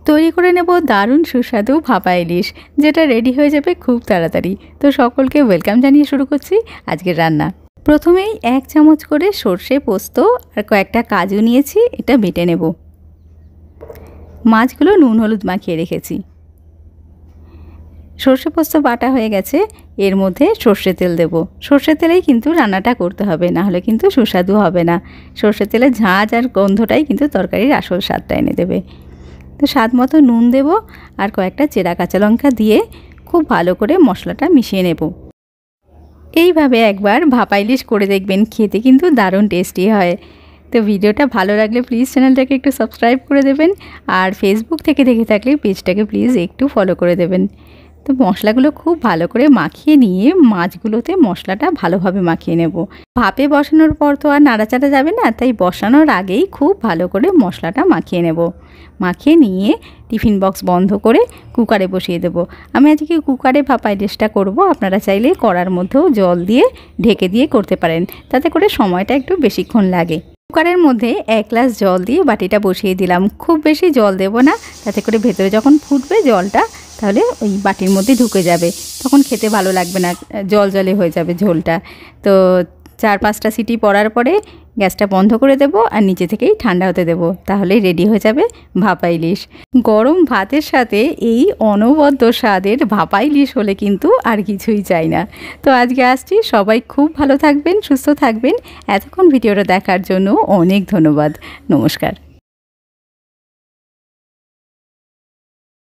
তৈরি করে নেব দারুণ সুস্বাদু ভাপা ইলিশ, যেটা রেডি হয়ে যাবে খুব তাড়াতাড়ি। তো সকলকে ওয়েলকাম জানিয়ে শুরু করছি আজকের রান্না। প্রথমেই 1 চামচ করে সর্ষে পোস্ত আর কয়েকটা কাজু নিয়েছি, এটা বেটে নেব। মাছগুলো নুন হলুদ মাখিয়ে রেখেছি। সর্ষে পোস্ত বাটা হয়ে গেছে, এর মধ্যে সর্ষে তেল দেব। সর্ষে তেলেই কিন্তু রান্নাটা করতে হবে, না হলে কিন্তু সুস্বাদু হবে না। সর্ষে তেলের ঝাঁঝ আর গন্ধটাই কিন্তু তরকারির আসল স্বাদটা এনে দেবে। তো স্বাদ মতো নুন দেব আর কয়েকটা চেরা কাঁচা লঙ্কা দিয়ে খুব ভালো করে মশলাটা মিশিয়ে নেব। এইভাবে একবার ভাপা ইলিশ করে দেখবেন, খেতে কিন্তু দারুণ টেস্টি হয়। তো ভিডিওটা ভালো লাগলে প্লিজ চ্যানেলটাকে একটু সাবস্ক্রাইব করে দেবেন, আর ফেসবুক থেকে দেখে থাকলে পেজটাকে প্লিজ একটু ফলো করে দেবেন। তো মশলাগুলো খুব ভালো করে মাখিয়ে নিয়ে মাছগুলোতে মশলাটা ভালোভাবে মাখিয়ে নেব। ভাপে বসানোর পর তো আর নাড়াচাড়া যাবে না, তাই বসানোর আগেই খুব ভালো করে মশলাটা মাখিয়ে নেব। মাখিয়ে নিয়ে টিফিন বক্স বন্ধ করে কুকারে বসিয়ে দেব। আমি আজকে কুকারে ভাপা ইলিশটা করব, আপনারা চাইলে কড়ার মধ্যেও জল দিয়ে ঢেকে দিয়ে করতে পারেন, তাতে করে সময়টা একটু বেশিক্ষণ লাগে। কুকারের মধ্যে 1 গ্লাস জল দিয়ে বাটিটা বসিয়ে দিলাম। খুব বেশি জল দেব না, তাতে করে ভেতরে যখন ফুটবে জলটা, তাহলে ওই বাটির মধ্যে ঢুকে যাবে, তখন খেতে ভালো লাগবে না, জল জলে হয়ে যাবে ঝোলটা। তো 4-5টা সিটি পড়ার পরে গ্যাসটা বন্ধ করে দেব আর নিচে থেকেই ঠান্ডা হতে দেব, তাহলেই রেডি হয়ে যাবে ভাপা ইলিশ। গরম ভাতের সাথে এই অনবদ্য স্বাদের ভাপা ইলিশ হলে কিন্তু আর কিছুই চাই না। তো আজকে আসছি, সবাই খুব ভালো থাকবেন, সুস্থ থাকবেন। এতক্ষণ ভিডিওটা দেখার জন্য অনেক ধন্যবাদ। নমস্কার।